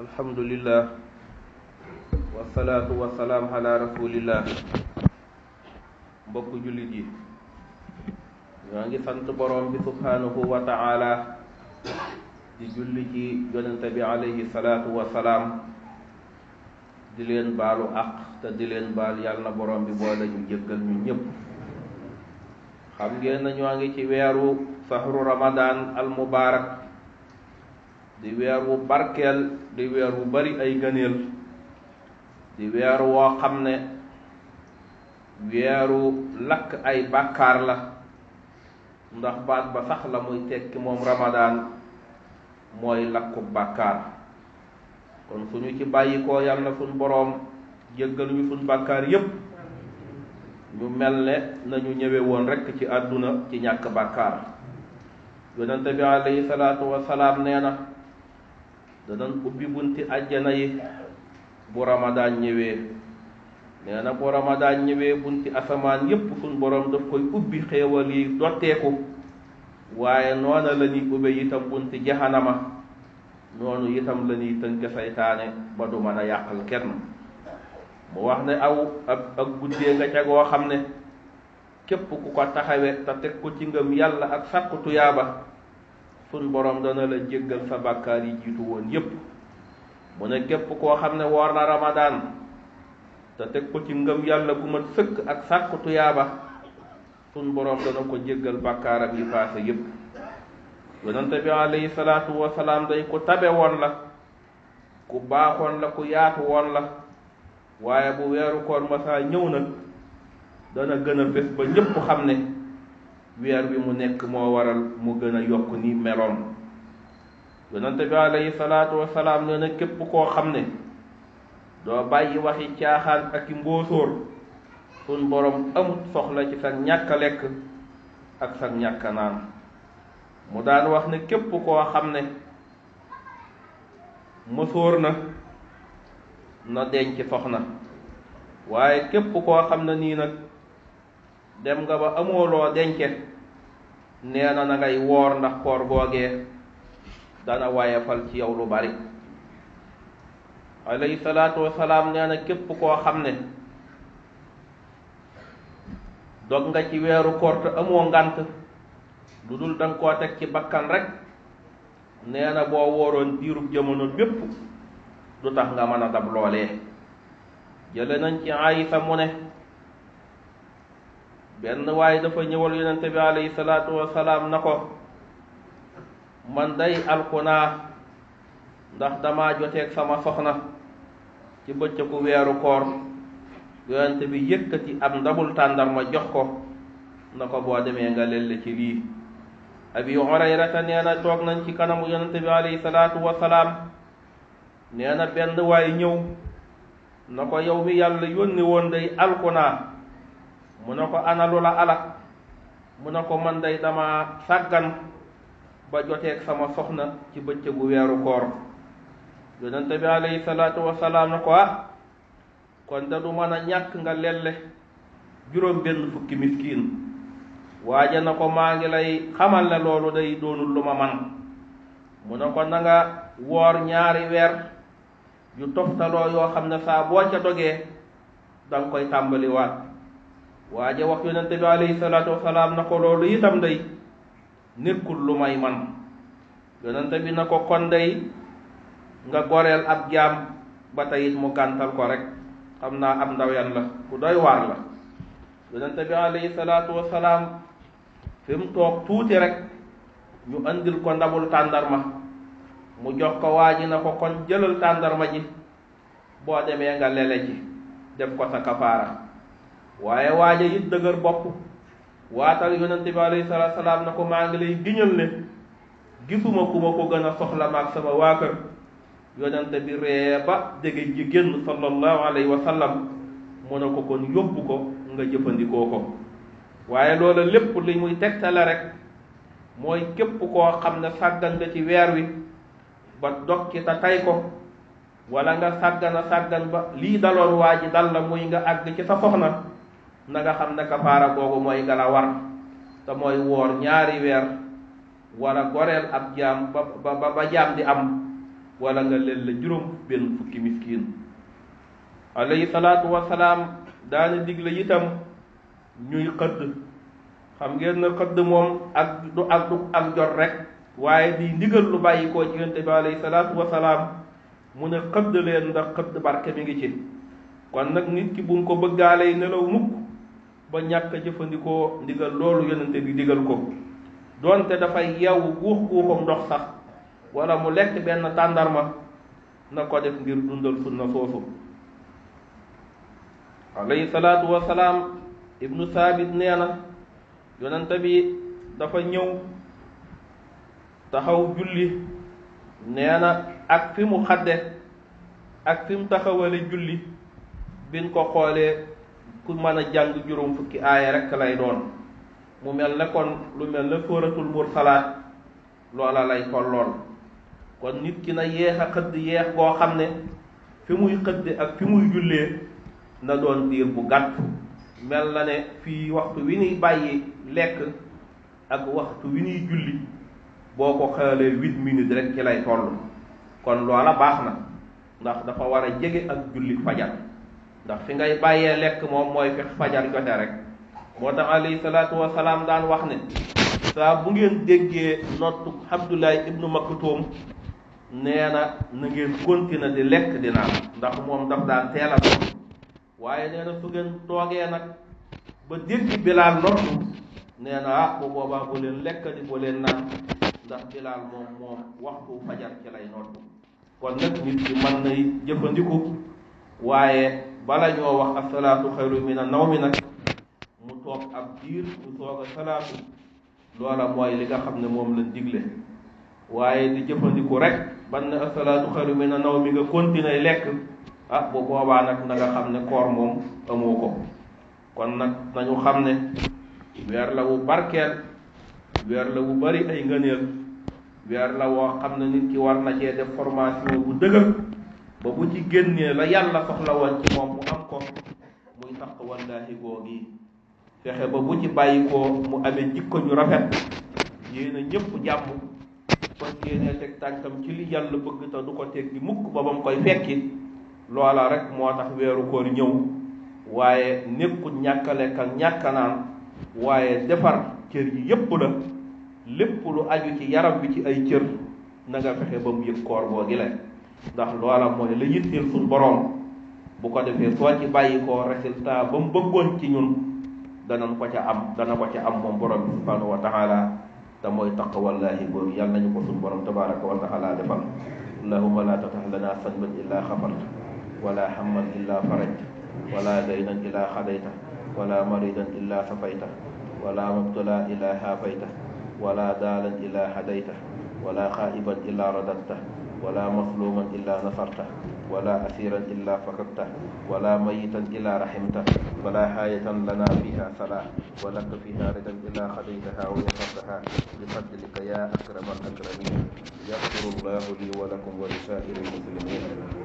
alhamdulillah wasalaatu wasalaam ala rasulillah. mbokku jullit yi ñoo ngi sant borom bi subhanahu wa ta'ala di julli ci yonente bi alayhi salaatu wasalaam di leen baalu àq te di leen baal yàlla na borom bi boole ñu jéggal ñu ñëpp. xam ngeen na ñoo ngi ci weeru sahru ramadan al mubarak, di weer wu barkeel, di weer wu bari ay gëneel, di weer woo xam ne weeru lakk ay bàkkaar la, ndax baat ba sax la muy tekki moom ramadaan mooy lakku bàkkaar. kon suñu ci bàyyi koo yàlla na suñ boroom jéggal ñu suñ bàkkaar yépp, ñu mel ne nañu ñëwe woon rekk ci àdduna ci ñàkk bàkkaar. yonente bi alayhi salaatu wasalaam nee na danañ ubbi bunti àjjana yi bu ramadaan ñëwee. nee na bu ramadaan ñëwee bunti asamaan yépp suñ boroom daf koy ubbi, xéewal yi dotteeku. waaye noona la ñuy ubbe itam bunti jahanama, noonu itam la ñuy tënk saytaane ba du mën a yàqal kenn. mu wax ne ak guddee nga ca goo xam ne képp ku ko taxawe te teg ko ci ngëm yàlla ak sàkku tuyaaba, sun borom dana la jéggal sa bàkkaar yi jiitu woon yépp. mu ne képp koo xam ne woor na ramadaan te teg ko ci ngëm yàlla gu mat sëkk ak sàkku tuyaaba, sun borom dana ko jéggal bàkkaaram yi paase yépp. yonente bi alayhi salaatu wasalaam day ku tabe woon la, ku baaxoon la, ku yaatu woon la. waaye bu weeru koor masaa ñëw nag dana gën a bés ba ñépp xam ne weer bi mu nekk moo waral mu gën a yokk ni meloon. yonente bi alayhi salaatu wasalaam nee na képp koo xam ne doo bàyyi waxi caaxaan ak i mbóosóor, sun borom amut soxla ci sa ñàkk a lekk ak sa ñàkk a naan. mu daan wax ne képp koo xam ne mësóor na denc soxna, waaye képp koo xam ne nii nag dem nga ba amoo loo dence, nee na na ngay woor, ndax koor googee dana wayefal ci yow lu bari. alayhi salaatu wasalaam nee na képp koo xam ne dog nga ci weeru koor te amoo ngant lu dul danga koo teg ci bakkan rek, nee na boo wooroon diirub jamono bépp du tax nga mën a dab loolee. jële nañ ci Aysa mu ne benn waaye dafa ñëwal yonente bi alayhi salaatu wasalaam na ko, man day alkunaa ndax dama joteeg sama soxna ci bëccëgu weeru koor. yonente bi yëkkati ab ndabul tàndarma jox ko na ko boo demee nga lelle ci lii. Abi Hurayrata nee na toog nañ ci kanamu yonente bi alayhi salaatu wasalaam, nee na benn waay ñëw na ko, yow mi yàlla yónni woon day alkunaa. mu ne ko ana lu la alak? mu ne ko man day dama sàggan ba joteeg sama soxna ci bëccëgu weeru koor. yonente bi alayhi salaatu wasalaam na ko, kon da du mën a ñàkk nga lelle juróom benn fukki miskiin. waaja na ko, maa ngi lay xamal ne loolu day doonul lu ma man. mu ne ko na nga woor ñaari weer yu toftaloo yoo xam ne saa boo ca dogee danga koy tàmbaliwaat. waaja wax yonente bi alayhi salaatu wasalaam na ko, loolu itam day nekkul lu may man. yonente bi na ko, kon day nga goreel ab jaam. ba tey it mu gàntal ko rek, xam naa ab ndaw yan la, ku doy waar la. yonente bi alayhi salaatu wasalaam fi mu toog tuuti rek ñu andil ko ndabul tàndarma, mu jox ko waa ji na ko, kon jëlal tàndarma ji, boo demee nga lele ci def ko sa kafaara. waaye waaja it dëgër bopp waatal yonente bi alayhi salaatu salaam na ko, maa ngi lay giñal ne gisuma ku ma ko gën a soxla maag sama waa kër. yonente bi ree ba dégg ji génn sallallahu alayhi wa sallam, mu ne ko kon yóbbu ko nga jëfandikoo ko. waaye loola lépp li muy tegtale rek mooy képp koo xam ne sàggan nga ci weer wi ba dog ci ta tay ko, wala nga sàggan ba lii daloon waa ji dal la muy nga àgg ci sa soxna, na nga xam ne kafaara googu mooy nga la war, te mooy woor ñaari weer wala goreel ab jaam ba jaam di am wala nga leel la juróom benn fukki miskiin alayhi salaatu wasalaam daana digle itam ñuy xëdd xam ngeen na xëdd moom ak jot rek waaye di ndigal lu bàyyi koo ci yonent bi alayhi salaatu wasalaam mu ne xëdd leen ndax xëdd barke mi ngi ci kon nag nit ki bu mu ko bëggaalee nelaw mukk ba ñàkk a jëfandikoo ndigal loolu yonent bi digal ko doonte dafay yeewu guuxam ndox sax wala mu lekk benn tàndarma na ko def ngir dundal sunna soosu alayhi salaatu wasalaam ibnu saabit nee na yonent bi dafa ñëw taxaw julli nee na ak fi mu xadde ak fi mu taxawale julli biñ ko xoolee ku mën a jàng juróom fukki aaya rekk lay doon mu mel ne kon lu mel ne sóoratul mursalaat loola lay tollool kon nit ki na yeex a xëdd yeex goo xam ne fi muy xëdde ak fi muy jullee na doon diir bu gàtt mel na ne fii waxtu wi ñuy bàyyi lekk ak waxtu wi ñuy julli boo ko xaalee 8 minutes rek ci lay toll kon loola baax na ndax dafa war a jege ak julli fajar ndax fi ngay bàyyee lekk moom mooy fi fajar jote rek moo tax alayhi salaatu wasalaam daan wax ne saa bu ngeen déggee nottu Abdullah ibnu Maktum nee na ngeen continuer di lekk di naan ndax moom daf daan teel a doon waaye nee na su ngeen toogee nag ba dégg Bilaal nottu nee na bu boobaa bu leen lekk di bu leen naan ndax Bilaal moom waxtu fajar ci lay nottu kon nag nit ki mën nay jëfandiku waaye bala ñoo wax asalaatu xayru mina nawmi nag mu toog ab diir mu toog a salaatu loola mooy li nga xam ne moom lañ digle waaye di jëfandiku rek ban ne asalaatu xayru mina nawmi nga continuer lekk bu boobaa nag na nga xam ne koor moom amoo ko kon nag nañu xam ne weer la wu barkeel weer la wu bari ay ngëneel weer la woo xam ne nit ki war na cee def formation bu dëgër ba bu ci génnee la yàlla soxla woon ci moom mu am ko muy taq wallaahi googi fexe ba bu ci bàyyi ko mu amee jikko ñu rafet yéena ñëpp jàmm fas yéenee teg tànkam ci li yàlla bëgg te du ko teg di mukk ba mu koy fekki loola rek moo tax weeru koor ñëw waaye nekkul ñàkk a lekk ak ñàkk a naan waaye defar cër yi yépp la lépp lu aju ci yaram bi ci ay cër na nga fexe ba mu yëg koor boo gi la ndax loola mooy la yitteel suñ boroom bu ko defee soo ci bàyyi ko résultat ba mu bëggoon ci ñun dana ko ca am moom borom bi subhanahu wa taala te mooy taqwallahi boobu yàlla nañu ko suñ borom tabaraka wa taala defal allahumma la tatah lana sanban illa xafarta wala hamman illa farajta wala daynan illa xadayta wala maridan illa safayta wala mubtala illa hafayta wala daalan illa hadayta wala xaa'iban illa radatta wala masluman illa nasarta wala asiran illa fakakta wala mayitan illa rahimta wala haayatan lana fiha salah walaka fiha ridan illa khadaytaha wa yasartaha bifadlika ya akrama al akramin yaghfiru llahu li wa lakum wa li saa'iri al muslimin